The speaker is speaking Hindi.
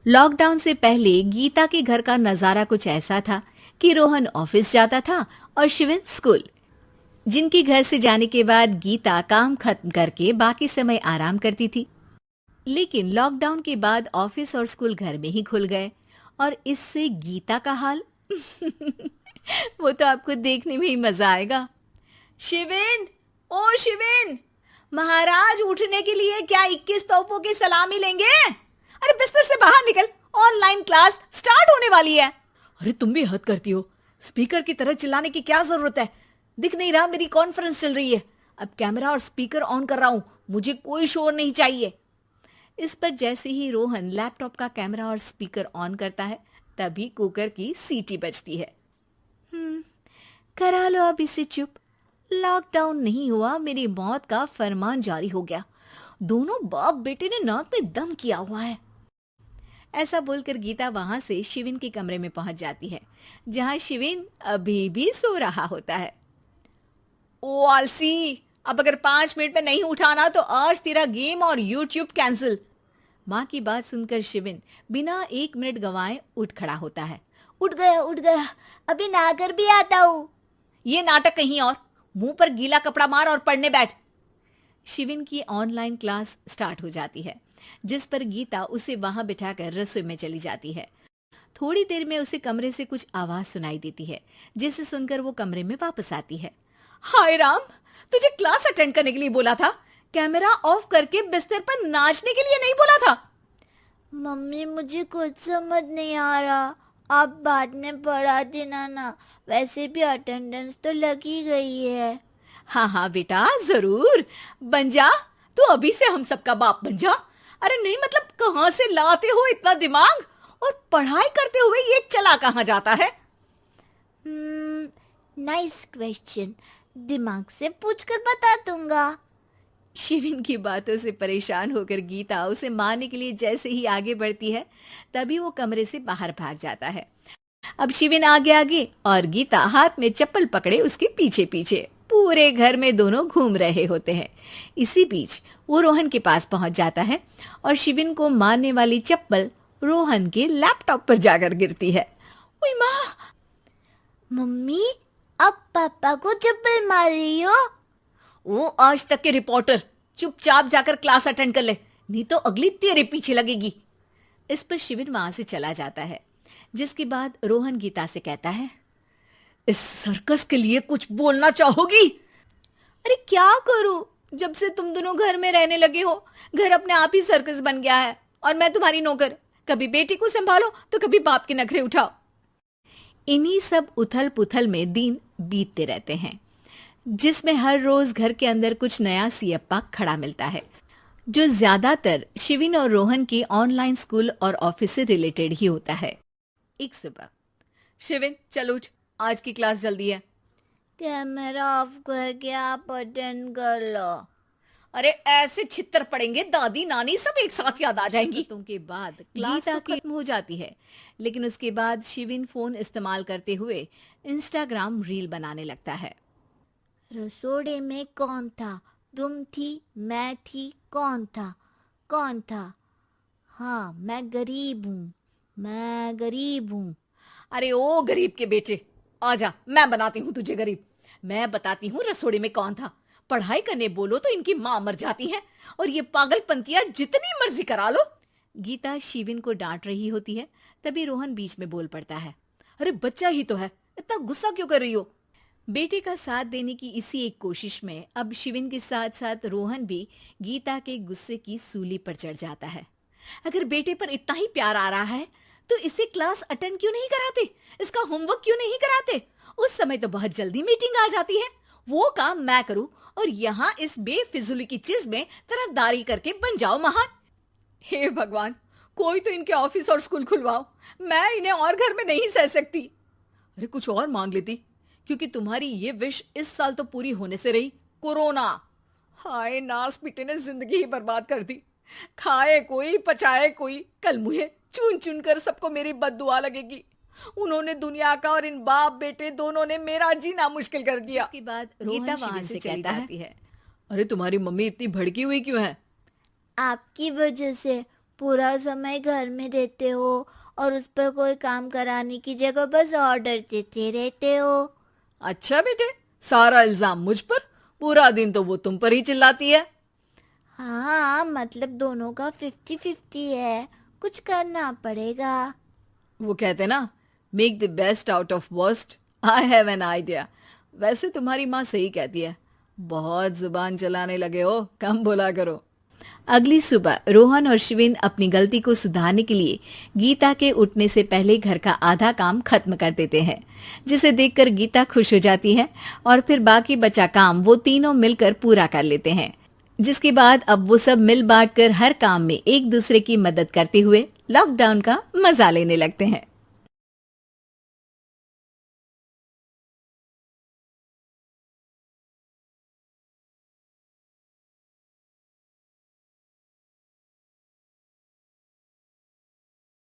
लॉकडाउन से पहले गीता के घर का नजारा कुछ ऐसा था कि रोहन ऑफिस जाता था और शिविन स्कूल। जिनके घर से जाने के बाद गीता काम खत्म करके बाकी समय आराम करती थी। लेकिन लॉकडाउन के बाद ऑफिस और स्कूल घर में ही खुल गए और इससे गीता का हाल वो तो आपको देखने में ही मजा आएगा। शिविन, ओ शिविन, महाराज उठने के लिए क्या 21 तोपों की सलामी लेंगे? अरे बिस्तर से बाहर निकल, ऑनलाइन क्लास स्टार्ट होने वाली है। अरे तुम भी हद करती हो, स्पीकर की तरह चिल्लाने की क्या जरूरत है? दिख नहीं रहा मेरी कॉन्फ्रेंस चल रही है। अब कैमरा और स्पीकर ऑन कर रहा हूं, मुझे कोई शोर नहीं चाहिए। इस पर जैसे ही रोहन लैपटॉप का कैमरा और स्पीकर ऑन करता है तभी कुकर की सीटी बजती है। करा लो अब इसे चुप। लॉकडाउन नहीं हुआ, मेरी मौत का फरमान जारी हो गया। दोनों बाप बेटे ने नाक में दम किया हुआ है। ऐसा बोलकर गीता वहां से शिविन के कमरे में पहुंच जाती है, जहां शिविन अभी भी सो रहा होता है। ओ आलसी, अब अगर 5 मिनट में नहीं उठाना तो आज तेरा गेम और यूट्यूब कैंसिल। माँ की बात सुनकर शिविन बिना 1 मिनट गंवाए उठ खड़ा होता है। उठ गया, अभी नहाकर भी आता हूँ। ये नाटक कहीं और, मुंह पर गीला कपड़ा मार और पढ़ने बैठ। शिविन की ऑनलाइन क्लास स्टार्ट हो जाती है, जिस पर गीता उसे वहां बिठाकर रसोई में चली जाती है। थोड़ी देर में उसे कमरे से कुछ आवाज सुनाई देती है, जिसे सुनकर वो कमरे में वापस आती है। हाय राम, तुझे क्लास अटेंड करने के लिए बोला था, कैमरा ऑफ करके बिस्तर पर नाचने के लिए नहीं बोला था। मम्मी मुझे कुछ समझ नहीं आ रहा, आप बाद में पढ़ा देना ना, वैसे भी अटेंडेंस तो लगी गई है। हाँ हाँ बेटा, जरूर बन जा, तू अभी से हम सबका बाप बन जा। अरे नहीं मतलब कहाँ से लाते हो इतना दिमाग, और पढ़ाई करते हुए ये चला कहाँ जाता है? नाइस क्वेश्चन, दिमाग से पूछकर बता दूंगा। शिविन की बातों से परेशान होकर गीता उसे मारने के लिए जैसे ही आगे बढ़ती है तभी वो कमरे से बाहर भाग जाता है। अब शिविन आगे आगे और गीता हाथ में चप्पल पकड़े उसके पीछे पीछे पूरे घर में दोनों घूम रहे होते हैं। इसी बीच वो रोहन के पास पहुंच जाता है और शिविन को मारने वाली चप्पल रोहन के लैपटॉप पर जाकर गिरती है। ओए माँ! मम्मी, अब पापा को चप्पल मार रही हो? वो आज तक के रिपोर्टर, चुपचाप जाकर क्लास अटेंड कर ले, नहीं तो अगली तेरे पीछे लगेगी। इस पर शिविन वहां से चला जाता है, जिसके बाद रोहन गीता से कहता है, इस सर्कस के लिए कुछ बोलना चाहोगी? अरे क्या करूं, जब से तुम दोनों घर में रहने लगे हो, घर अपने आप ही सर्कस बन गया है और मैं तुम्हारी नौकर। कभी बेटी को संभालो तो कभी बाप के नखरे उठाओ। इन्हीं सब उथल पुथल में दिन बीतते रहते हैं, जिसमें हर रोज घर के अंदर कुछ नया सियप्पा खड़ा मिलता है, जो ज्यादातर शिविन और रोहन के ऑनलाइन स्कूल और ऑफिस से रिलेटेड ही होता है। एक सुबह, शिविन चल उठ, आज की क्लास जल्दी है। कैमरा ऑफ करके आप अटेंड कर लो। अरे ऐसे छित्तर पड़ेंगे, दादी नानी सब एक साथ याद आ जाएंगी। के बाद क्लास तो खत्म हो जाती है, लेकिन उसके बाद शिविन फोन इस्तेमाल करते हुए इंस्टाग्राम रील बनाने लगता है। रसोड़े में कौन था? तुम थी, मैं थी, कौन था? कौन था? हाँ, मैं गरीब हूँ। अरे ओ गरीब के बेटे, आजा, मैं बनाती हूँ तुझे गरीब। मैं बताती हूँ रसोड़े में कौन था। पढ़ाई करने बोलो तो इनकी माँ मर जाती है, और ये पागलपंतियां जितनी मर्जी करा लो। गीता शिविन को डांट रही होती है, तभी रोहन बीच में बोल पड़ता है। अरे बच्चा ही तो है, इतना गुस्सा क्यों कर रही हो? बेटे का साथ देने की इसी एक कोशिश में अब शिविन के साथ साथ रोहन भी गीता के गुस्से की सूली पर चढ़ जाता है। अगर बेटे पर इतना ही प्यार आ रहा है तो इसे क्लास अटेंड क्यों नहीं कराते, इसका होमवर्क क्यों नहीं कराते? उस समय तो बहुत जल्दी मीटिंग आ जाती है, वो काम मैं करूं और यहाँ इस बेफिजुली की चीज में तरफदारी करके बन जाओ महान। हे भगवान, कोई तो इनके ऑफिस और स्कूल खुलवाओ, मैं इन्हें और घर में नहीं सह सकती। अरे कुछ और मांग लेती, क्योंकि तुम्हारी ये विश इस साल तो पूरी होने से रही, कोरोना। हाय नास पिटे ने जिंदगी ही बर्बाद कर दी। खाए कोई पचाए कोई, कल मुझे चुन चुन कर सबको मेरी बद्दुआ लगेगी। उन्होंने दुनिया का और इन बाप बेटे दोनों ने मेरा जीना मुश्किल कर दिया। इसके बाद गीता वहां से चली जाती है। अरे तुम्हारी मम्मी इतनी भड़की हुई क्यों है? आपकी वजह से पूरा समय घर में रहते हो और उस पर कोई काम कराने की जगह बस ऑर्डर देते रहते हो। अच्छा बेटे, सारा इल्जाम मुझ पर, पूरा दिन तो वो तुम पर ही चिल्लाती है। हाँ, मतलब दोनों का 50-50 है, कुछ करना पड़ेगा। वो कहते ना, make the best out of worst. I have an idea. वैसे तुम्हारी माँ सही कहती है, बहुत जुबान चलाने लगे हो, कम बोला करो। अगली सुबह रोहन और शिविन अपनी गलती को सुधारने के लिए गीता के उठने से पहले घर का आधा काम खत्म कर देते हैं, जिसे देखकर गीता खुश हो जाती है और फिर बाकी बचा काम वो तीनों मिलकर पूरा कर लेते हैं। जिसके बाद अब वो सब मिल बांट कर हर काम में एक दूसरे की मदद करते हुए लॉकडाउन का मजा लेने लगते हैं।